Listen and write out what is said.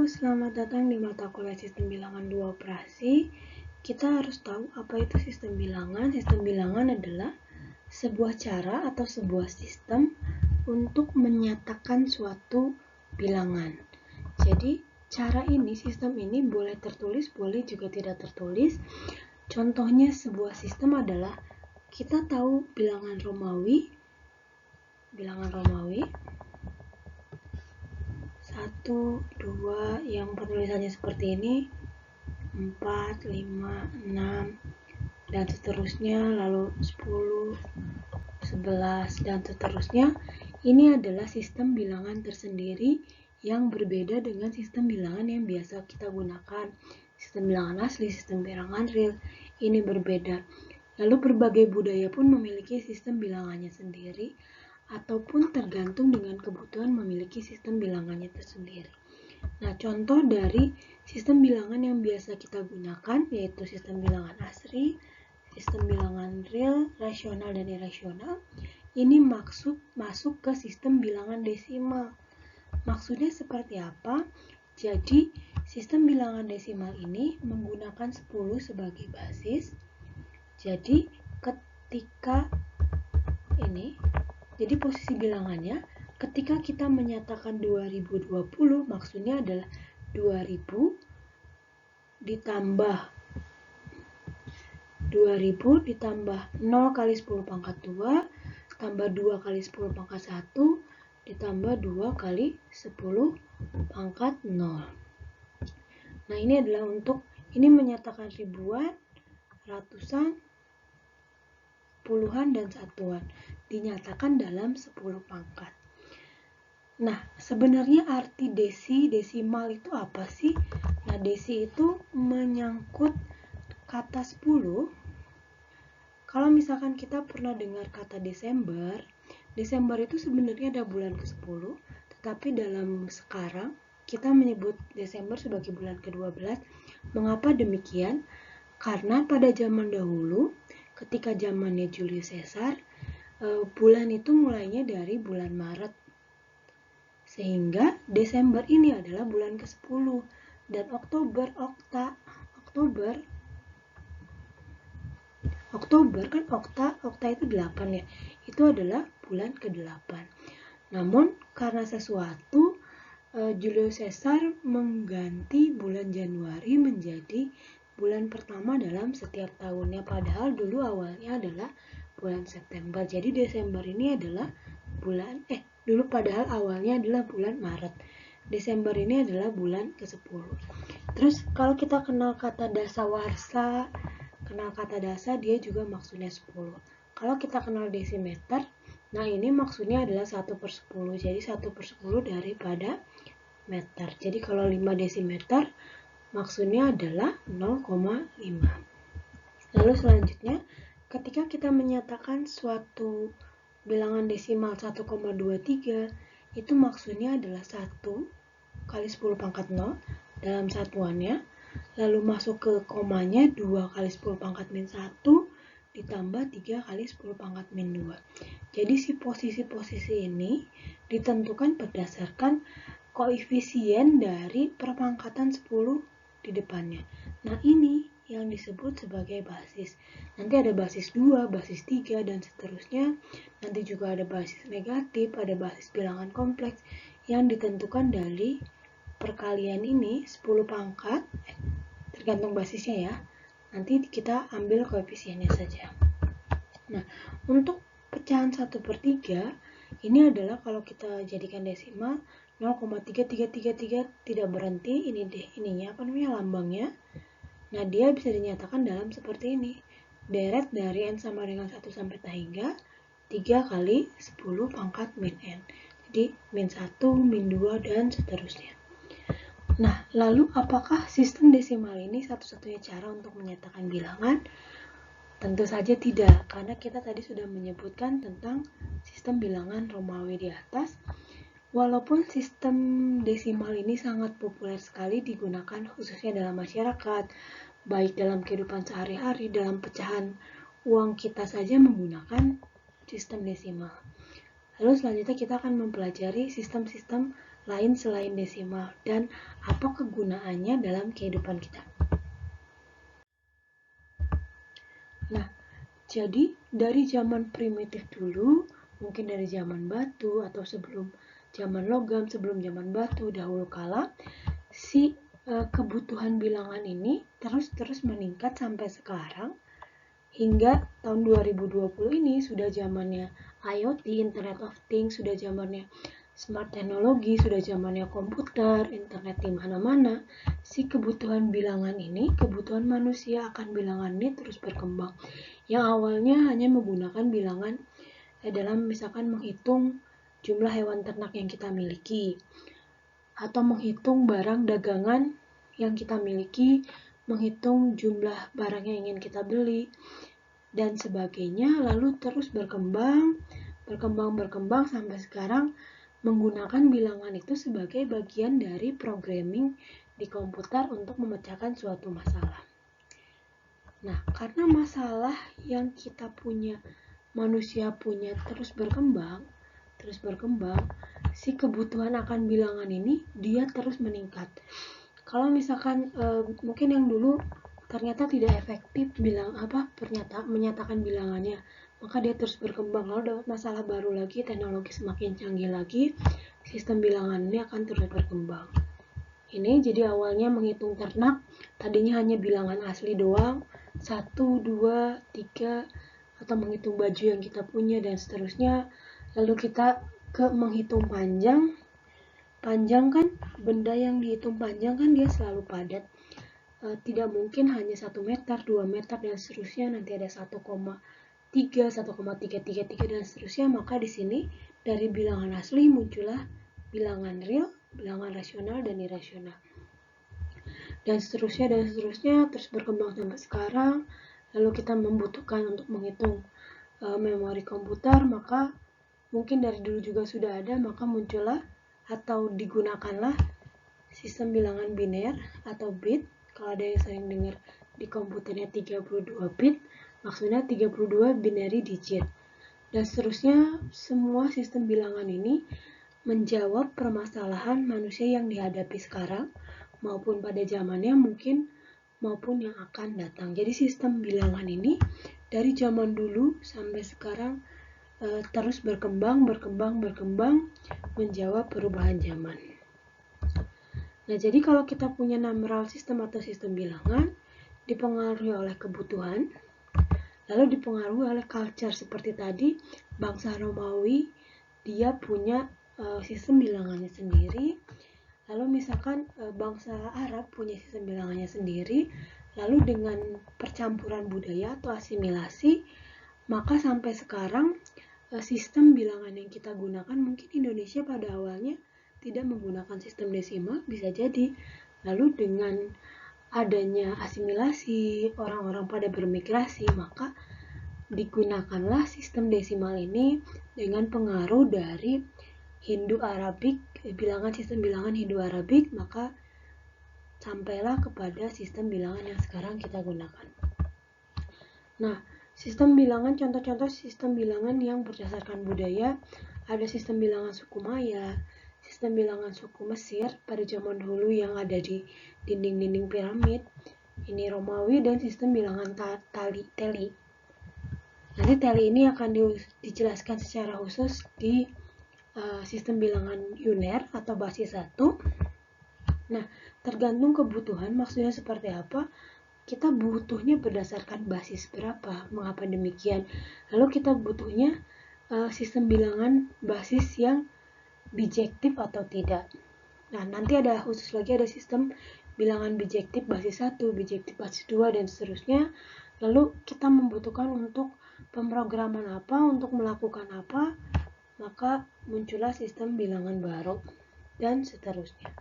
selamat datang di mata kuliah Sistem Bilangan 2 Operasi. Kita harus tahu apa itu sistem bilangan. Sistem bilangan adalah sebuah cara atau sebuah sistem untuk menyatakan suatu bilangan. Jadi, cara ini, sistem ini boleh tertulis, boleh juga tidak tertulis. Contohnya sebuah sistem adalah kita tahu bilangan Romawi 1, 2 yang penulisannya seperti ini, 4, 5, 6 dan seterusnya, lalu 10, 11 dan seterusnya. Ini adalah sistem bilangan tersendiri yang berbeda dengan sistem bilangan yang biasa kita gunakan. Sistem bilangan asli, sistem bilangan real, ini berbeda. Lalu berbagai budaya pun memiliki sistem bilangannya sendiri, ataupun tergantung dengan kebutuhan memiliki sistem bilangannya tersendiri. Nah, contoh dari sistem bilangan yang biasa kita gunakan yaitu sistem bilangan asli, sistem bilangan real, rasional, dan irasional. Ini masuk ke sistem bilangan desimal. Maksudnya seperti apa? Jadi, sistem bilangan desimal ini menggunakan 10 sebagai basis. Jadi, ketika ini, jadi posisi bilangannya, ketika kita menyatakan 2020, maksudnya adalah 2000 ditambah 0 kali 10 pangkat 2, tambah 2 kali 10 pangkat 1, ditambah 2 kali 10 pangkat 0. Nah, ini adalah ini menyatakan ribuan, ratusan, puluhan, dan satuan. Dinyatakan dalam 10 pangkat. Nah, sebenarnya arti desimal itu apa sih? Nah, desi itu menyangkut kata 10. Kalau misalkan kita pernah dengar kata Desember itu sebenarnya ada bulan ke-10, tetapi dalam sekarang kita menyebut Desember sebagai bulan ke-12. Mengapa demikian? Karena pada zaman dahulu, ketika zamannya Julius Caesar, bulan itu mulainya dari bulan Maret. Sehingga Desember ini adalah bulan ke-10. Dan Oktober kan okta itu 8 ya. Itu adalah bulan ke-8. Namun karena sesuatu, Julius Caesar mengganti bulan Januari menjadi bulan pertama dalam setiap tahunnya, padahal dulu awalnya adalah bulan September. Jadi Desember ini adalah dulu padahal awalnya adalah bulan Maret. Desember ini adalah bulan ke-10. Terus kalau kita kenal kata dasawarsa, dia juga maksudnya 10. Kalau kita kenal desimeter, nah ini maksudnya adalah 1/10. Jadi 1/10 daripada meter. Jadi kalau 5 desimeter maksudnya adalah 0,5. Lalu selanjutnya, ketika kita menyatakan suatu bilangan desimal 1,23, itu maksudnya adalah 1 kali 10 pangkat 0 dalam satuannya, lalu masuk ke komanya 2 kali 10 pangkat min 1 ditambah 3 kali 10 pangkat min 2. Jadi si posisi-posisi ini ditentukan berdasarkan koefisien dari perpangkatan 10 di depannya. Nah, ini yang disebut sebagai basis. Nanti ada basis 2, basis 3, dan seterusnya. Nanti juga ada basis negatif, ada basis bilangan kompleks yang ditentukan dari perkalian ini 10 pangkat, tergantung basisnya ya. Nanti kita ambil koefisiennya saja. Nah, untuk pecahan 1/3, ini adalah kalau kita jadikan desimal 0,3333 tidak berhenti, lambangnya. Nah, dia bisa dinyatakan dalam seperti ini. Deret dari n sama dengan 1 sampai hingga 3 kali 10 pangkat min n. Jadi, min 1, min 2, dan seterusnya. Nah, lalu apakah sistem desimal ini satu-satunya cara untuk menyatakan bilangan? Tentu saja tidak, karena kita tadi sudah menyebutkan tentang sistem bilangan Romawi di atas. Walaupun sistem desimal ini sangat populer sekali digunakan khususnya dalam masyarakat, baik dalam kehidupan sehari-hari, dalam pecahan uang kita saja menggunakan sistem desimal. Lalu selanjutnya kita akan mempelajari sistem-sistem lain selain desimal dan apa kegunaannya dalam kehidupan kita. Nah, jadi dari zaman primitif dulu, mungkin dari zaman batu atau sebelum zaman logam, sebelum zaman batu dahulu kala, si kebutuhan bilangan ini terus meningkat sampai sekarang hingga tahun 2020 ini sudah zamannya IoT, Internet of Things, sudah zamannya smart teknologi, sudah zamannya komputer, internet di mana-mana. Si kebutuhan bilangan ini, kebutuhan manusia akan bilangan ini terus berkembang. Yang awalnya hanya menggunakan bilangan dalam misalkan menghitung jumlah hewan ternak yang kita miliki, atau menghitung barang dagangan yang kita miliki, menghitung jumlah barang yang ingin kita beli, dan sebagainya, lalu terus berkembang sampai sekarang menggunakan bilangan itu sebagai bagian dari programming di komputer untuk memecahkan suatu masalah. Nah, karena masalah yang kita punya, manusia punya terus berkembang, si kebutuhan akan bilangan ini dia terus meningkat. Kalau misalkan mungkin yang dulu ternyata tidak efektif menyatakan bilangannya, maka dia terus berkembang, lalu dapat masalah baru lagi, teknologi semakin canggih lagi, sistem bilangan ini akan terus berkembang. Ini jadi awalnya menghitung ternak, tadinya hanya bilangan asli doang, 1, 2, 3, atau menghitung baju yang kita punya dan seterusnya. Lalu kita ke menghitung panjang kan, benda yang dihitung panjang kan dia selalu padat. Tidak mungkin hanya 1 meter, 2 meter, dan seterusnya, nanti ada 1,3, 1,333 dan seterusnya. Maka di sini dari bilangan asli muncullah bilangan real, bilangan rasional dan irasional. Dan seterusnya terus berkembang sampai sekarang. Lalu kita membutuhkan untuk menghitung memori komputer, maka mungkin dari dulu juga sudah ada, maka muncullah atau digunakanlah sistem bilangan biner atau bit. Kalau ada yang sering dengar di komputernya 32 bit, maksudnya 32 binary digit. Dan seterusnya, semua sistem bilangan ini menjawab permasalahan manusia yang dihadapi sekarang, maupun pada zamannya mungkin, maupun yang akan datang. Jadi sistem bilangan ini dari zaman dulu sampai sekarang terus berkembang, menjawab perubahan zaman. Nah, jadi kalau kita punya numeral system atau sistem bilangan, dipengaruhi oleh kebutuhan, lalu dipengaruhi oleh culture. Seperti tadi, bangsa Romawi, dia punya sistem bilangannya sendiri, lalu misalkan bangsa Arab punya sistem bilangannya sendiri, lalu dengan percampuran budaya atau asimilasi, maka sampai sekarang sistem bilangan yang kita gunakan, mungkin Indonesia pada awalnya tidak menggunakan sistem desimal, bisa jadi. Lalu dengan adanya asimilasi, orang-orang pada bermigrasi, maka digunakanlah sistem desimal ini dengan pengaruh dari Hindu-Arabik, sistem bilangan Hindu-Arabik, maka sampailah kepada sistem bilangan yang sekarang kita gunakan. Nah, sistem bilangan, contoh-contoh sistem bilangan yang berdasarkan budaya, ada sistem bilangan suku Maya, sistem bilangan suku Mesir pada zaman dulu yang ada di dinding-dinding piramid, ini Romawi, dan sistem bilangan teli. Nanti teli ini akan dijelaskan secara khusus di sistem bilangan UNER atau basis 1. Nah, tergantung kebutuhan, maksudnya seperti apa, kita butuhnya berdasarkan basis berapa, mengapa demikian. Lalu kita butuhnya sistem bilangan basis yang bijektif atau tidak. Nah, nanti ada khusus lagi, ada sistem bilangan bijektif basis 1, bijektif basis 2, dan seterusnya. Lalu kita membutuhkan untuk pemrograman apa, untuk melakukan apa, maka muncullah sistem bilangan baru, dan seterusnya.